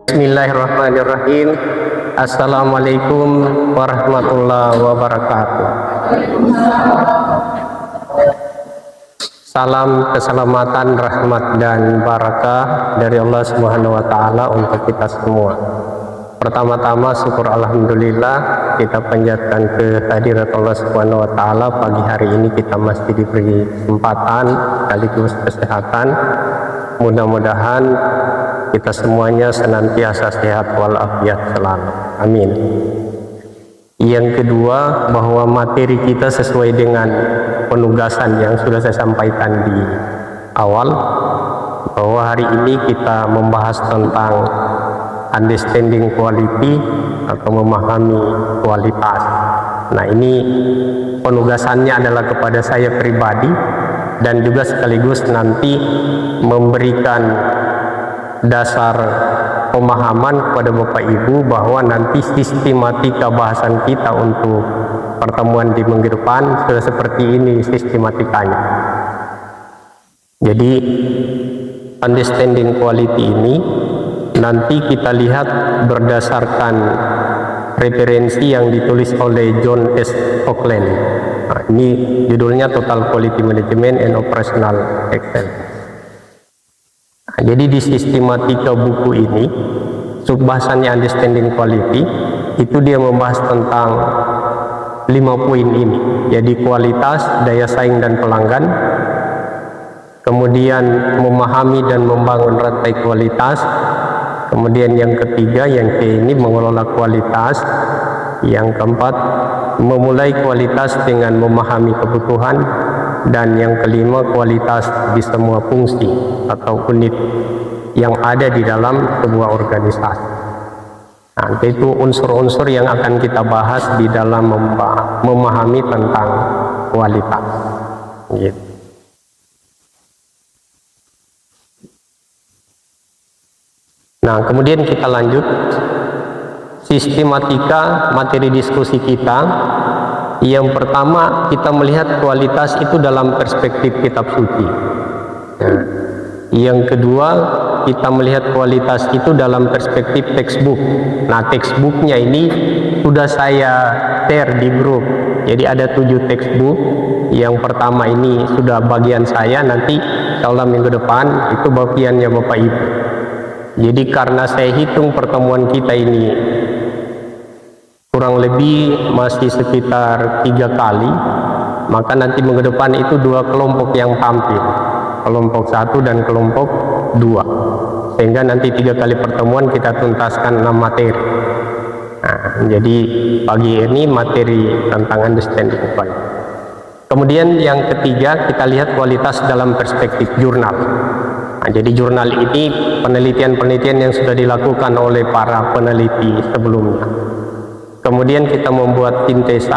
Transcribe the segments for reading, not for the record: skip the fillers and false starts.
Bismillahirrahmanirrahim. Assalamualaikum warahmatullahi wabarakatuh. Salam keselamatan, rahmat dan barakah dari Allah Subhanahu wa taala untuk kita semua. Pertama-tama syukur alhamdulillah kita panjatkan kehadirat Allah Subhanahu wa taala. Pagi hari ini kita masih diberi kesempatan sekaligus kesehatan. Mudah-mudahan kita semuanya senantiasa sehat walafiat selalu. Amin. Yang kedua, bahwa materi kita sesuai dengan penugasan yang sudah saya sampaikan di awal, bahwa hari ini kita membahas tentang understanding quality atau memahami kualitas. Nah, ini penugasannya adalah kepada saya pribadi dan juga sekaligus nanti memberikan dasar pemahaman kepada Bapak Ibu bahwa nanti sistematika bahasan kita untuk pertemuan di minggu depan sudah seperti ini sistematikanya. Jadi understanding quality ini nanti kita lihat berdasarkan referensi yang ditulis oleh John S. Auckland. Nah, ini judulnya Total Quality Management and Operational Excellence. Nah, jadi di sistematika buku ini, subbahasannya understanding quality, itu dia membahas tentang 5 poin ini. Jadi kualitas, daya saing dan pelanggan, kemudian memahami dan membangun rantai kualitas, kemudian yang ketiga, yang ini mengelola kualitas, yang keempat, memulai kualitas dengan memahami kebutuhan, dan yang kelima, kualitas di semua fungsi atau unit yang ada di dalam sebuah organisasi. Nah, itu unsur-unsur yang akan kita bahas di dalam memahami tentang kualitas. Gitu. Nah, kemudian kita lanjut sistematika materi diskusi kita. Yang pertama, kita melihat kualitas itu dalam perspektif kitab suci. Nah, yang kedua, kita melihat kualitas itu dalam perspektif textbook. Nah, textbooknya ini sudah saya share di grup. Jadi ada 7 textbook. Yang pertama ini sudah bagian saya, nanti insyaallah minggu depan itu bagiannya Bapak Ibu. Jadi karena saya hitung pertemuan kita ini kurang lebih masih sekitar 3 kali, maka nanti minggu depan itu 2 kelompok yang tampil, kelompok 1 dan kelompok 2, sehingga nanti 3 kali pertemuan kita tuntaskan 6 materi. Nah, jadi pagi ini materi tentang understanding quality. Kemudian yang ketiga, kita lihat kualitas dalam perspektif jurnal. Nah, jadi jurnal ini penelitian-penelitian yang sudah dilakukan oleh para peneliti sebelumnya. Kemudian kita membuat sintesa.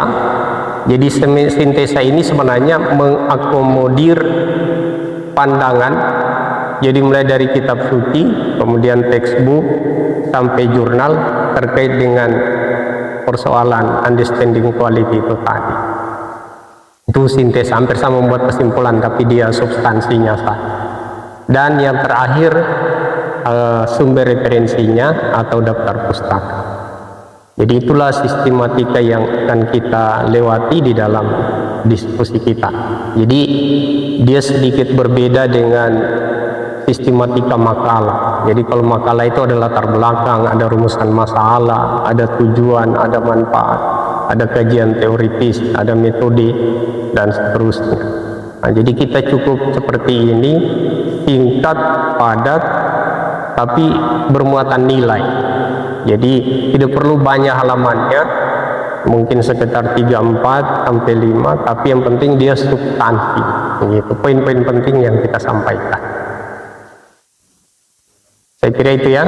Jadi sintesa ini sebenarnya mengakomodir pandangan. Jadi mulai dari kitab suci, kemudian textbook, sampai jurnal terkait dengan persoalan understanding quality itu tadi. Itu sintesa, hampir sama membuat kesimpulan, tapi dia substansinya saja. Dan yang terakhir sumber referensinya atau daftar pustaka. Jadi itulah sistematika yang akan kita lewati di dalam diskusi kita. Jadi dia sedikit berbeda dengan sistematika makalah. Jadi kalau makalah itu ada latar belakang, ada rumusan masalah, ada tujuan, ada manfaat, ada kajian teoritis, ada metode, dan seterusnya. Nah, jadi kita cukup seperti ini, singkat, padat, tapi bermuatan nilai. Jadi tidak perlu banyak halamannya, mungkin sekitar 3-4 sampai 5, tapi yang penting dia substansi, gitu, poin-poin penting yang kita sampaikan. Saya kira itu ya.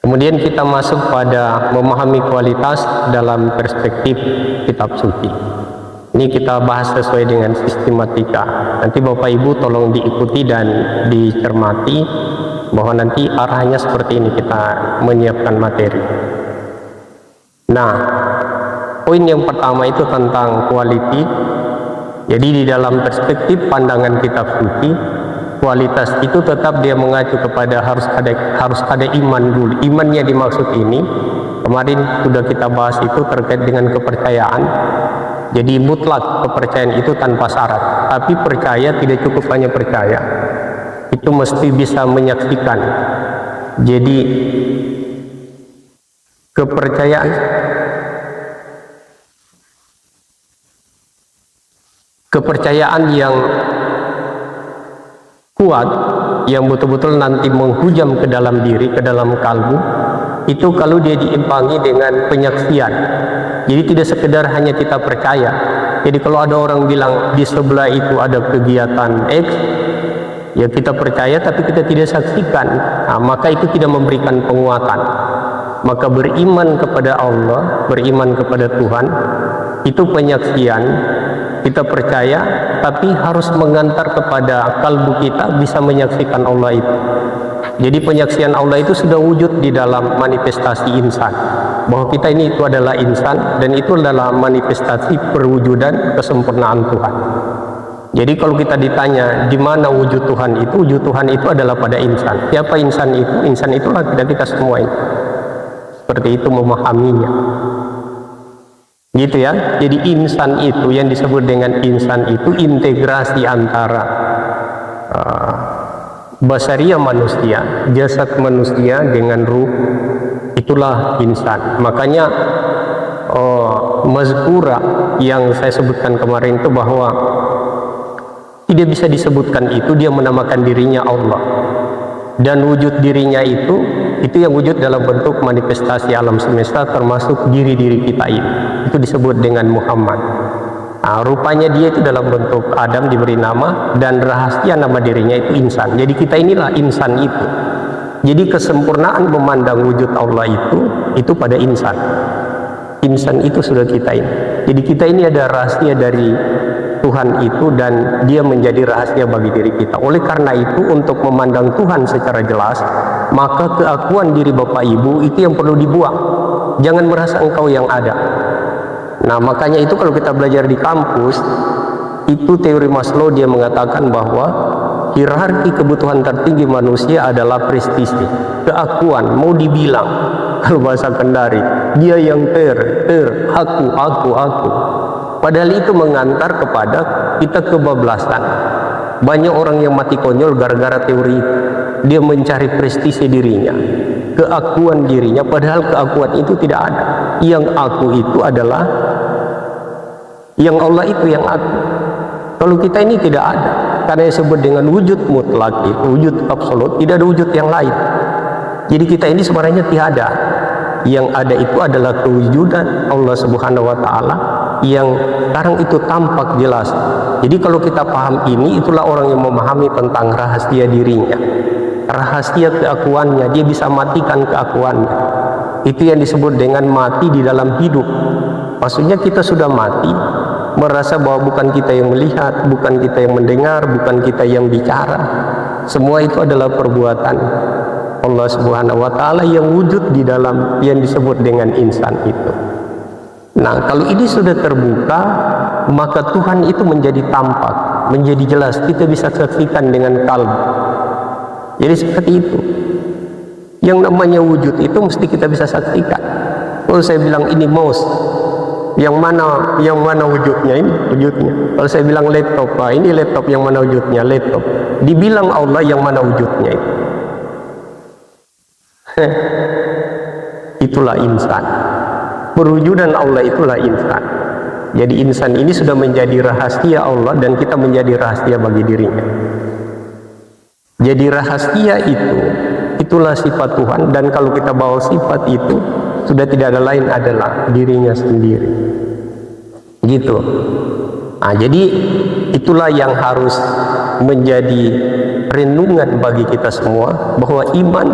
Kemudian kita masuk pada memahami kualitas dalam perspektif kitab suci. Ini kita bahas sesuai dengan sistematika. Nanti Bapak Ibu tolong diikuti dan dicermati bahwa nanti arahnya seperti ini kita menyiapkan materi. Nah, poin yang pertama itu tentang quality. Jadi di dalam perspektif pandangan kitab suci, kualitas itu tetap dia mengacu kepada harus ada iman dulu. Imannya dimaksud ini kemarin sudah kita bahas itu terkait dengan kepercayaan. Jadi mutlak kepercayaan itu tanpa syarat, tapi percaya tidak cukup hanya percaya, itu mesti bisa menyaksikan. Jadi kepercayaan yang kuat, yang betul-betul nanti menghujam ke dalam diri, ke dalam kalbu, itu kalau dia diimbangi dengan penyaksian. Jadi tidak sekedar hanya kita percaya. Jadi kalau ada orang bilang di sebelah itu ada kegiatan X, ya kita percaya tapi kita tidak saksikan, nah, maka itu tidak memberikan penguatan. Maka beriman kepada Allah, beriman kepada Tuhan, itu penyaksian. Kita percaya tapi harus mengantar kepada kalbu kita bisa menyaksikan Allah itu. Jadi penyaksian Allah itu sudah wujud di dalam manifestasi insan, bahwa kita ini itu adalah insan, dan itu adalah manifestasi perwujudan kesempurnaan Tuhan. Jadi kalau kita ditanya di mana wujud Tuhan itu adalah pada insan. Siapa insan itu? Insan itulah kita semua ini. Seperti itu memahaminya. Gitu ya. Jadi insan itu yang disebut dengan insan itu integrasi antara basaria manusia, jasad manusia dengan ruh, itulah insan. Makanya mazkura yang saya sebutkan kemarin itu bahwa tidak bisa disebutkan itu dia menamakan dirinya Allah, dan wujud dirinya itu yang wujud dalam bentuk manifestasi alam semesta, termasuk diri-diri kita ini, itu disebut dengan Muhammad. Nah, rupanya dia itu dalam bentuk Adam diberi nama, dan rahasia nama dirinya itu insan. Jadi kita inilah insan itu. Jadi kesempurnaan memandang wujud Allah itu pada insan. Insan itu sudah kita ini. Jadi kita ini ada rahasia dari Tuhan itu, dan dia menjadi rahasia bagi diri kita. Oleh karena itu, untuk memandang Tuhan secara jelas, maka keakuan diri Bapak Ibu itu yang perlu dibuang. Jangan merasa engkau yang ada. Nah, makanya itu kalau kita belajar di kampus, itu teori Maslow dia mengatakan bahwa hierarki kebutuhan tertinggi manusia adalah prestise, keakuan, mau dibilang kalau bahasa Kendari, dia yang aku. Padahal itu mengantar kepada kita kebablasan. Banyak orang yang mati konyol gara-gara teori itu. Dia mencari prestise dirinya, keakuan dirinya, padahal keakuan itu tidak ada. Yang aku itu adalah yang Allah itu yang aku. Kalau kita ini tidak ada, karena disebut dengan wujud mutlak itu, wujud absolut, tidak ada wujud yang lain. Jadi kita ini sebenarnya tiada. Yang ada itu adalah kewujudan Allah Subhanahu wa Ta'ala yang sekarang itu tampak jelas. Jadi kalau kita paham ini, itulah orang yang memahami tentang rahasia dirinya, rahasia keakuannya. Dia bisa matikan keakuannya. Itu yang disebut dengan mati di dalam hidup. Maksudnya kita sudah mati, merasa bahwa bukan kita yang melihat, bukan kita yang mendengar, bukan kita yang bicara. Semua itu adalah perbuatan Allah Subhanahu wa Ta'ala yang wujud di dalam yang disebut dengan insan itu. Nah, kalau ini sudah terbuka, maka Tuhan itu menjadi tampak, menjadi jelas, kita bisa saksikan dengan kalbu. Jadi seperti itu. Yang namanya wujud itu mesti kita bisa saksikan. Kalau saya bilang ini mouse, yang mana wujudnya? Ini wujudnya. Kalau saya bilang laptop, ini laptop, yang mana wujudnya? Laptop. Dibilang Allah, yang mana wujudnya itu? Itulah insan. Perwujudan Allah itulah insan. Jadi insan ini sudah menjadi rahasia Allah, dan kita menjadi rahasia bagi dirinya. Jadi rahasia itulah sifat Tuhan, dan kalau kita bawa sifat itu, sudah tidak ada lain adalah dirinya sendiri. Gitu. Nah, jadi itulah yang harus menjadi renungan bagi kita semua, bahwa iman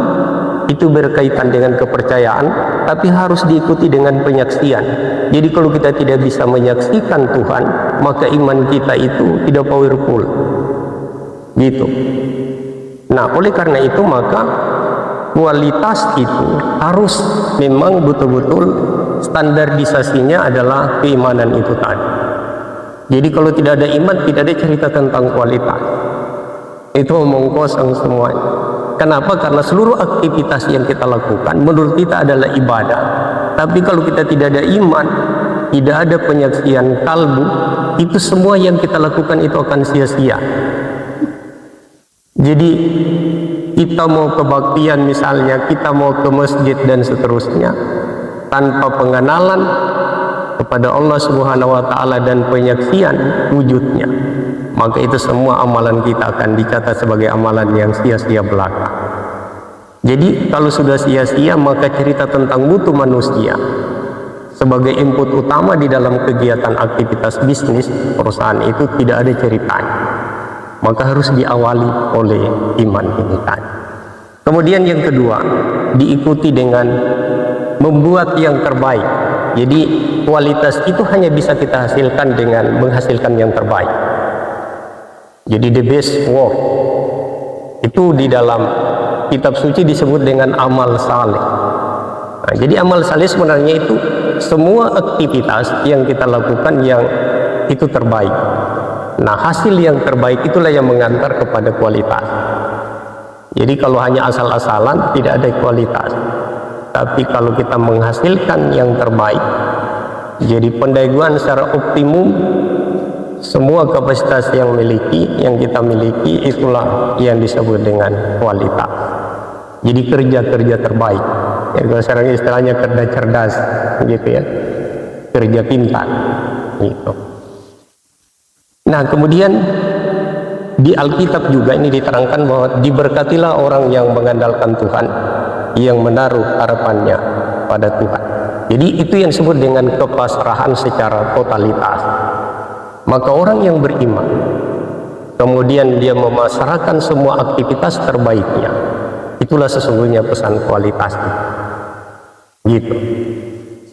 itu berkaitan dengan kepercayaan, tapi harus diikuti dengan penyaksian. Jadi kalau kita tidak bisa menyaksikan Tuhan, maka iman kita itu tidak powerful. Gitu. Nah, oleh karena itu maka kualitas itu harus memang betul-betul standarisasinya adalah keimanan itu tadi. Jadi kalau tidak ada iman, tidak ada cerita tentang kualitas. Itu omong kosong semuanya. Kenapa? Karena seluruh aktivitas yang kita lakukan menurut kita adalah ibadah. Tapi kalau kita tidak ada iman, tidak ada penyaksian kalbu, itu semua yang kita lakukan itu akan sia-sia. Jadi kita mau kebaktian misalnya, kita mau ke masjid dan seterusnya, tanpa pengenalan kepada Allah Subhanahu wa Ta'ala dan penyaksian wujudnya, maka itu semua amalan kita akan dicatat sebagai amalan yang sia-sia belaka. Jadi kalau sudah sia-sia, maka cerita tentang mutu manusia sebagai input utama di dalam kegiatan aktivitas bisnis perusahaan itu tidak ada ceritanya. Maka harus diawali oleh iman ini tadi. Kemudian yang kedua, diikuti dengan membuat yang terbaik. Jadi kualitas itu hanya bisa kita hasilkan dengan menghasilkan yang terbaik. Jadi the best work itu di dalam kitab suci disebut dengan amal saleh. Nah, jadi amal saleh sebenarnya itu semua aktivitas yang kita lakukan yang itu terbaik. Nah, hasil yang terbaik itulah yang mengantar kepada kualitas. Jadi kalau hanya asal-asalan tidak ada kualitas. Tapi kalau kita menghasilkan yang terbaik, jadi pendaiguan secara optimum semua kapasitas yang kita miliki itulah yang disebut dengan kualitas. Jadi kerja-kerja terbaik. Ya, kalau sekarang istilahnya kerja cerdas, gitu ya, kerja pintar, gitu. Nah, kemudian di Alkitab juga ini diterangkan bahwa diberkatilah orang yang mengandalkan Tuhan, yang menaruh harapannya pada Tuhan. Jadi itu yang disebut dengan kepasrahan secara totalitas. Maka orang yang beriman, kemudian dia memasrahkan semua aktivitas terbaiknya, itulah sesungguhnya pesan kualitas. Gitu.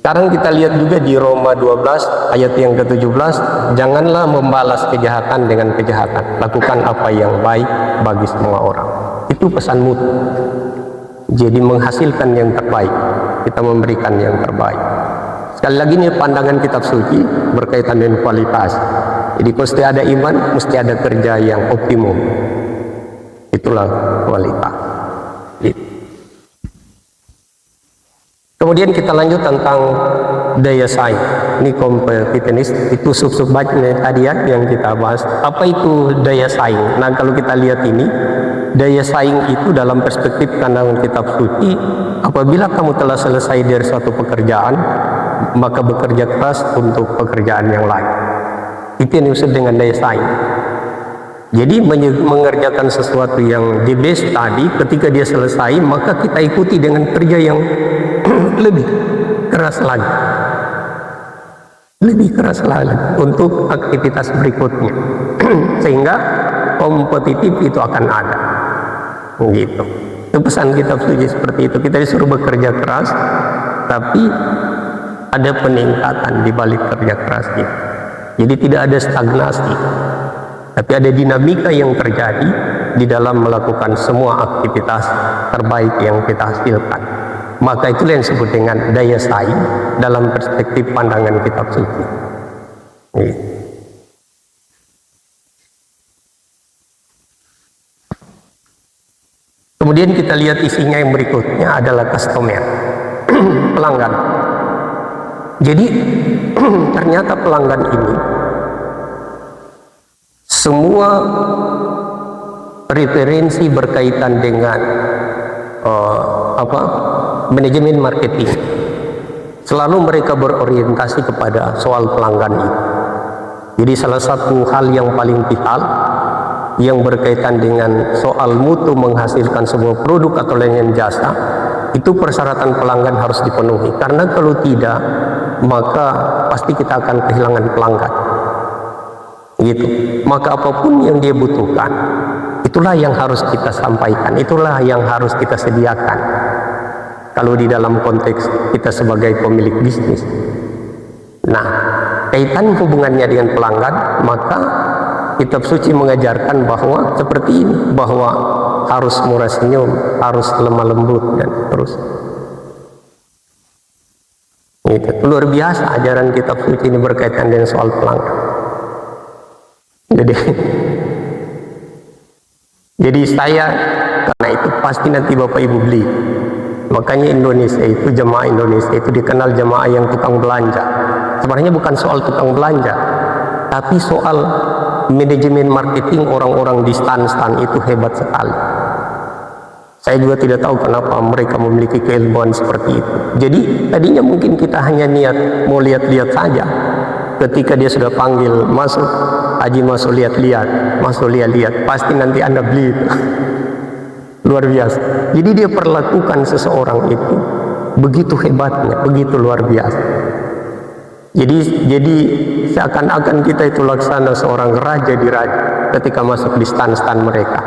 Sekarang kita lihat juga di Roma 12 ayat yang ke-17, janganlah membalas kejahatan dengan kejahatan, lakukan apa yang baik bagi semua orang. Itu pesan mutu. Jadi menghasilkan yang terbaik, kita memberikan yang terbaik. Sekali lagi ini pandangan kitab suci berkaitan dengan kualitas. Jadi mesti ada iman, mesti ada kerja yang optimum. Itulah kualitas. Gitu. Kemudian kita lanjut tentang daya saing. Ini competitiveness, itu sub-sub tadi ya yang kita bahas. Apa itu daya saing? Nah, kalau kita lihat ini, daya saing itu dalam perspektif pandangan kitab suci, apabila kamu telah selesai dari suatu pekerjaan, maka bekerja keras untuk pekerjaan yang lain. Itu yang disebut dengan daya saing. Jadi mengerjakan sesuatu yang the best tadi, ketika dia selesai, maka kita ikuti dengan kerja yang lebih keras lagi, lebih keras lagi untuk aktivitas berikutnya, sehingga kompetitif itu akan ada. Gitu. Itu pesan kitab suci seperti itu. Kita disuruh bekerja keras, tapi ada peningkatan di balik kerja keras itu. Jadi tidak ada stagnasi, tapi ada dinamika yang terjadi di dalam melakukan semua aktivitas terbaik yang kita hasilkan. Maka itulah yang disebut dengan daya saing dalam perspektif pandangan kitab suci. Kemudian kita lihat isinya yang berikutnya adalah customer, pelanggan. Jadi ternyata pelanggan ini semua referensi berkaitan dengan manajemen marketing, selalu mereka berorientasi kepada soal pelanggan itu. Jadi salah satu hal yang paling vital yang berkaitan dengan soal mutu menghasilkan sebuah produk atau layanan jasa, itu persyaratan pelanggan harus dipenuhi, karena kalau tidak maka pasti kita akan kehilangan pelanggan. Gitu. Maka apapun yang dia butuhkan, itulah yang harus kita sampaikan, itulah yang harus kita sediakan. Kalau di dalam konteks kita sebagai pemilik bisnis. Nah, kaitan hubungannya dengan pelanggan, maka kitab suci mengajarkan bahwa seperti ini, bahwa harus murah senyum, harus lemah lembut, dan terus. Itu luar biasa ajaran kitab suci ini berkaitan dengan soal pelanggan. Jadi Jadi saya, karena itu pasti nanti Bapak Ibu beli. Makanya Indonesia itu, jemaah Indonesia itu dikenal jemaah yang tukang belanja. Sebenarnya bukan soal tukang belanja, tapi soal manajemen marketing. Orang-orang di stan-stan itu hebat sekali. Saya juga tidak tahu kenapa mereka memiliki keilmuan seperti itu. Jadi tadinya mungkin kita hanya niat mau lihat-lihat saja. Ketika dia sudah panggil masuk, Haji masuk lihat-lihat, masuk lihat-lihat, pasti nanti Anda beli itu. Luar biasa. Jadi dia perlakukan seseorang itu begitu hebatnya, begitu luar biasa. Jadi seakan-akan kita itu laksana seorang raja di raja ketika masuk di stan-stan mereka.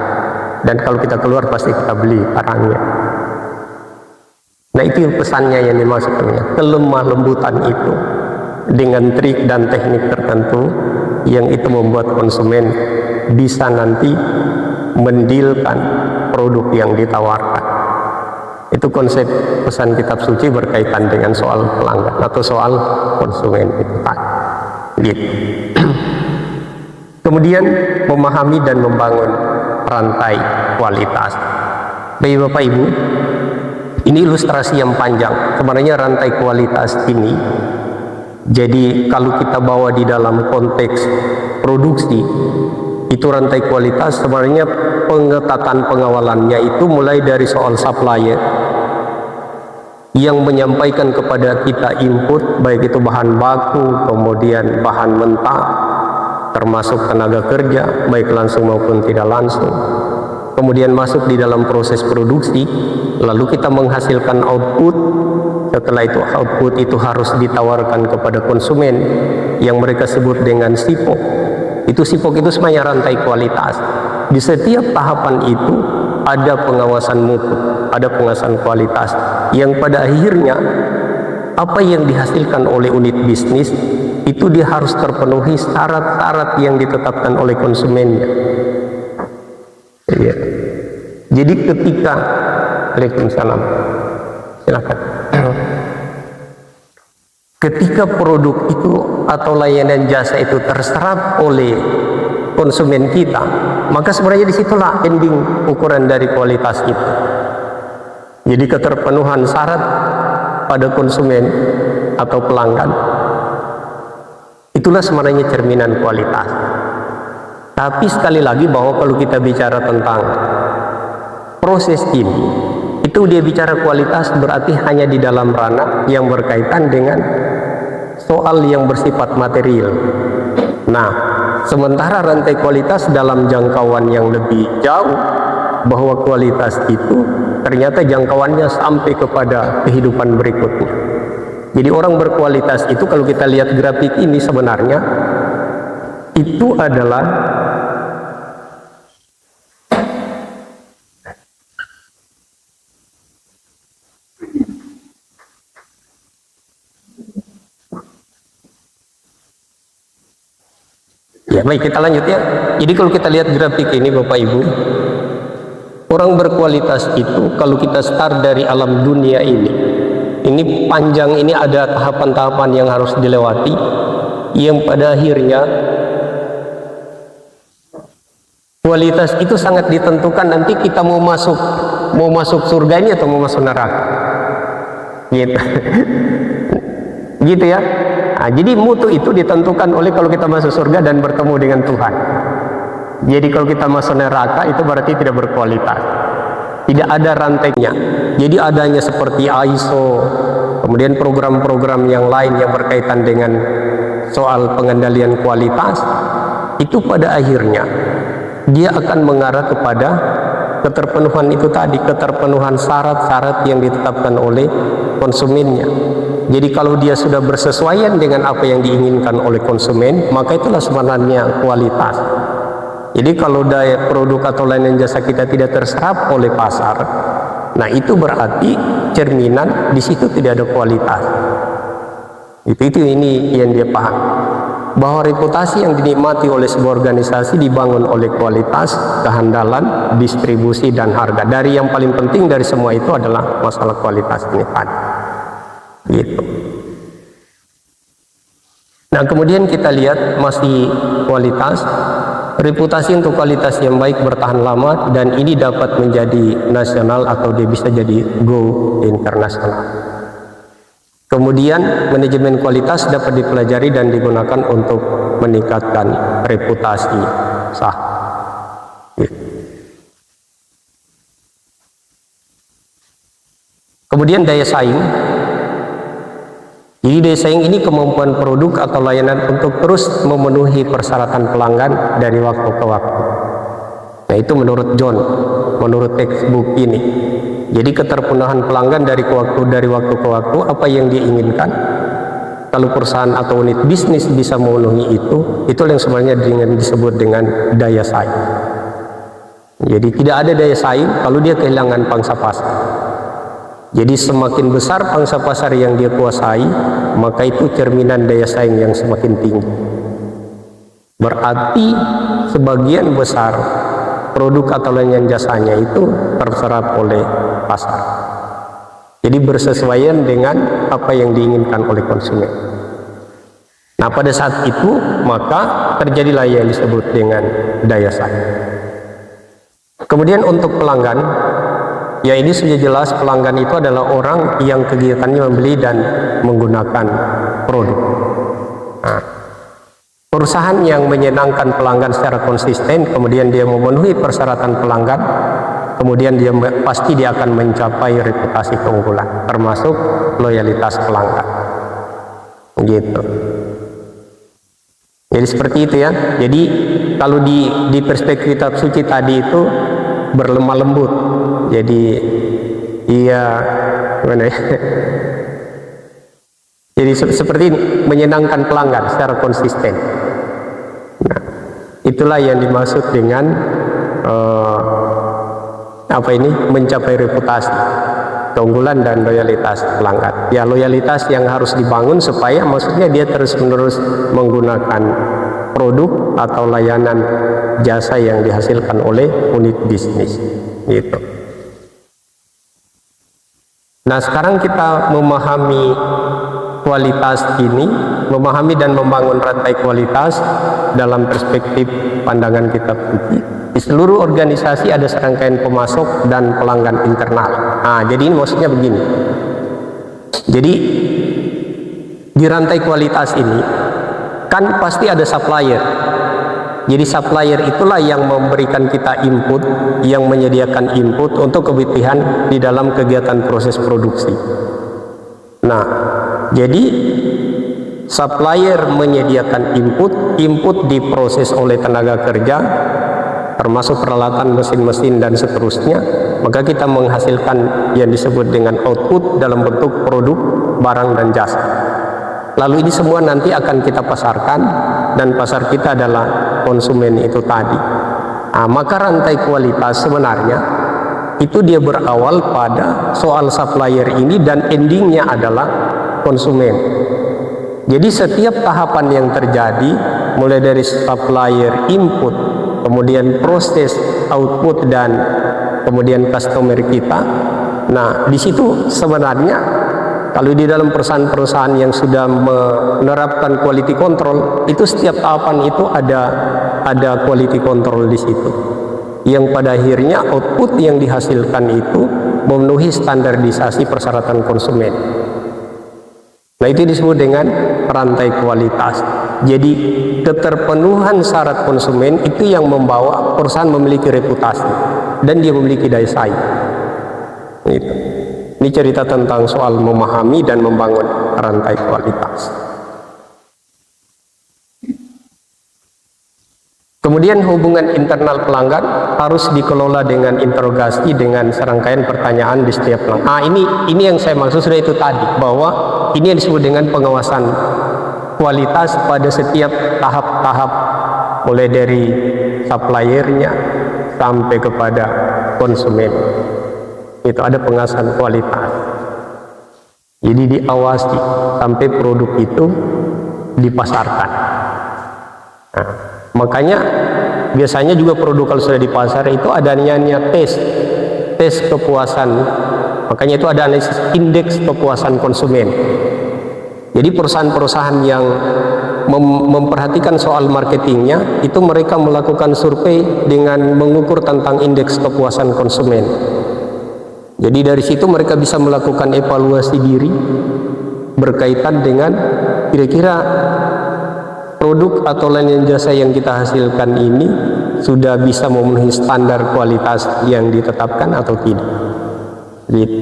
Dan kalau kita keluar pasti kita beli barangnya. Nah, itu pesannya yang dimaksudnya, kelemah lembutan itu dengan trik dan teknik tertentu yang itu membuat konsumen bisa nanti mendilkan produk yang ditawarkan. Itu konsep pesan kitab suci berkaitan dengan soal pelanggan atau soal konsumen itu gitu. Kemudian memahami dan membangun rantai kualitas. Baik Bapak Ibu, ini ilustrasi yang panjang. Sebenarnya rantai kualitas ini, jadi kalau kita bawa di dalam konteks produksi, itu rantai kualitas sebenarnya pengetatan pengawalannya itu mulai dari soal supplier yang menyampaikan kepada kita input, baik itu bahan baku, kemudian bahan mentah, termasuk tenaga kerja, baik langsung maupun tidak langsung. Kemudian masuk di dalam proses produksi, lalu kita menghasilkan output. Setelah itu output itu harus ditawarkan kepada konsumen yang mereka sebut dengan sipok. Itu sipok itu semuanya rantai kualitas. Di setiap tahapan itu ada pengawasan mutu, ada pengawasan kualitas, yang pada akhirnya apa yang dihasilkan oleh unit bisnis itu dia harus terpenuhi syarat-syarat yang ditetapkan oleh konsumennya. Ya. Jadi ketika Waalaikumsalam, silakan. Ketika produk itu atau layanan jasa itu terserap oleh konsumen kita, maka sebenarnya disitulah ending ukuran dari kualitas itu. Jadi keterpenuhan syarat pada konsumen atau pelanggan, itulah sebenarnya cerminan kualitas. Tapi sekali lagi bahwa kalau kita bicara tentang proses ini, itu dia bicara kualitas berarti hanya di dalam ranah yang berkaitan dengan soal yang bersifat material. Nah, sementara rantai kualitas dalam jangkauan yang lebih jauh, bahwa kualitas itu ternyata jangkauannya sampai kepada kehidupan berikutnya. Jadi orang berkualitas itu, kalau kita lihat grafik ini, sebenarnya itu adalah ya. Baik, kita lanjut ya. Jadi kalau kita lihat grafik ini Bapak Ibu, orang berkualitas itu kalau kita start dari alam dunia ini panjang, ini ada tahapan-tahapan yang harus dilewati, yang pada akhirnya kualitas itu sangat ditentukan nanti kita mau masuk surga ini atau mau masuk neraka, gitu. Gitu ya. Nah, jadi mutu itu ditentukan oleh kalau kita masuk surga dan bertemu dengan Tuhan. Jadi kalau kita masuk neraka itu berarti tidak berkualitas, tidak ada rantainya. Jadi adanya seperti ISO, kemudian program-program yang lain yang berkaitan dengan soal pengendalian kualitas, itu pada akhirnya dia akan mengarah kepada keterpenuhan itu tadi, keterpenuhan syarat-syarat yang ditetapkan oleh konsumennya. Jadi kalau dia sudah bersesuaian dengan apa yang diinginkan oleh konsumen, maka itulah sebenarnya kualitas. Jadi kalau daya produk atau layanan jasa kita tidak terserap oleh pasar, nah itu berarti cerminan di situ tidak ada kualitas. Itu ini yang dia paham, bahwa reputasi yang dinikmati oleh sebuah organisasi dibangun oleh kualitas, kehandalan, distribusi, dan harga. Dari yang paling penting dari semua itu adalah masalah kualitas ini tadi. Gitu. Nah, kemudian kita lihat masih kualitas. reputasi untuk kualitas yang baik bertahan lama, dan ini dapat menjadi nasional atau dia bisa jadi go internasional. Kemudian manajemen kualitas dapat dipelajari dan digunakan untuk meningkatkan reputasi sah. Kemudian daya saing. Jadi daya saing ini kemampuan produk atau layanan untuk terus memenuhi persyaratan pelanggan dari waktu ke waktu. Nah, itu menurut John, menurut textbook ini. Jadi keterpenuhan pelanggan dari waktu ke waktu, apa yang dia inginkan. Kalau perusahaan atau unit bisnis bisa memenuhi itu yang sebenarnya disebut dengan daya saing. Jadi tidak ada daya saing kalau dia kehilangan pangsa pasar. Jadi semakin besar pangsa pasar yang dia kuasai, maka itu cerminan daya saing yang semakin tinggi. Berarti sebagian besar produk atau layanan jasanya itu terserap oleh pasar. Jadi bersesuaian dengan apa yang diinginkan oleh konsumen. Nah, pada saat itu maka terjadilah yang disebut dengan daya saing. Kemudian untuk pelanggan, ya ini sudah jelas pelanggan itu adalah orang yang kegiatannya membeli dan menggunakan produk. Nah, perusahaan yang menyenangkan pelanggan secara konsisten, kemudian dia memenuhi persyaratan pelanggan, kemudian pasti dia akan mencapai reputasi keunggulan, termasuk loyalitas pelanggan. Gitu. Jadi seperti itu ya. Jadi kalau di perspektif kitab suci tadi itu berlemah lembut. Jadi iya, gimana ya? Jadi seperti menyenangkan pelanggan secara konsisten. Nah, itulah yang dimaksud dengan mencapai reputasi, keunggulan dan loyalitas pelanggan. Ya, loyalitas yang harus dibangun supaya maksudnya dia terus-menerus menggunakan produk atau layanan jasa yang dihasilkan oleh unit bisnis. Gitu. Nah, sekarang kita memahami kualitas ini, memahami dan membangun rantai kualitas dalam perspektif pandangan kitab suci. Di seluruh organisasi ada serangkaian pemasok dan pelanggan internal. Nah, jadi ini maksudnya begini. Jadi di rantai kualitas ini kan pasti ada supplier. Jadi supplier itulah yang memberikan kita input, yang menyediakan input untuk kebutuhan di dalam kegiatan proses produksi. Nah, jadi supplier menyediakan input diproses oleh tenaga kerja, termasuk peralatan mesin-mesin dan seterusnya, maka kita menghasilkan yang disebut dengan output dalam bentuk produk, barang dan jasa. Lalu ini semua nanti akan kita pasarkan, dan pasar kita adalah konsumen itu tadi. Nah, maka rantai kualitas sebenarnya itu dia berawal pada soal supplier ini dan endingnya adalah konsumen. Jadi setiap tahapan yang terjadi, mulai dari supplier input, kemudian proses output, dan kemudian customer kita. Nah, di situ sebenarnya kalau di dalam perusahaan-perusahaan yang sudah menerapkan quality control, itu setiap tahapan itu ada quality control di situ. Yang pada akhirnya output yang dihasilkan itu memenuhi standarisasi persyaratan konsumen. Nah, itu disebut dengan rantai kualitas. Jadi keterpenuhan syarat konsumen itu yang membawa perusahaan memiliki reputasi dan dia memiliki daya saing. Gitu. Ini cerita tentang soal memahami dan membangun rantai kualitas. Kemudian hubungan internal pelanggan harus dikelola dengan interogasi, dengan serangkaian pertanyaan di setiap pelanggan. Nah, ini yang saya maksud sudah itu tadi, bahwa ini yang disebut dengan pengawasan kualitas pada setiap tahap-tahap, mulai dari suppliernya sampai kepada konsumen. Itu ada pengawasan kualitas. Jadi diawasi sampai produk itu dipasarkan. Nah, makanya biasanya juga produk kalau sudah di pasar itu adanya tes kepuasan. Makanya itu ada analisis indeks kepuasan konsumen. Jadi perusahaan-perusahaan yang memperhatikan soal marketingnya, itu mereka melakukan survei dengan mengukur tentang indeks kepuasan konsumen. Jadi dari situ mereka bisa melakukan evaluasi diri berkaitan dengan kira-kira produk atau layanan jasa yang kita hasilkan ini sudah bisa memenuhi standar kualitas yang ditetapkan atau tidak. Gitu.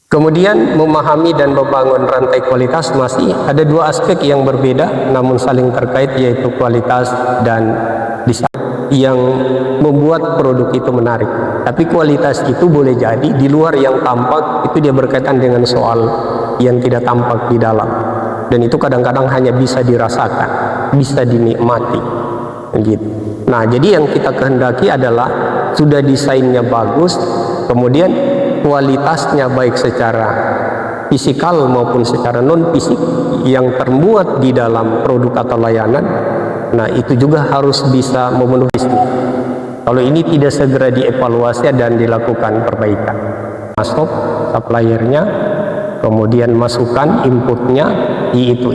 Kemudian memahami dan membangun rantai kualitas masih ada dua aspek yang berbeda namun saling terkait, yaitu kualitas dan desain yang membuat produk itu menarik. Tapi kualitas itu boleh jadi di luar yang tampak itu dia berkaitan dengan soal yang tidak tampak di dalam, dan itu kadang-kadang hanya bisa dirasakan, bisa dinikmati gitu. Nah, jadi yang kita kehendaki adalah sudah desainnya bagus, kemudian kualitasnya baik secara fisikal maupun secara non fisik yang termuat di dalam produk atau layanan. Nah, itu juga harus bisa memenuhi. Kalau ini tidak segera dievaluasi dan dilakukan perbaikan, masuk suppliernya, kemudian masukkan inputnya, yaitu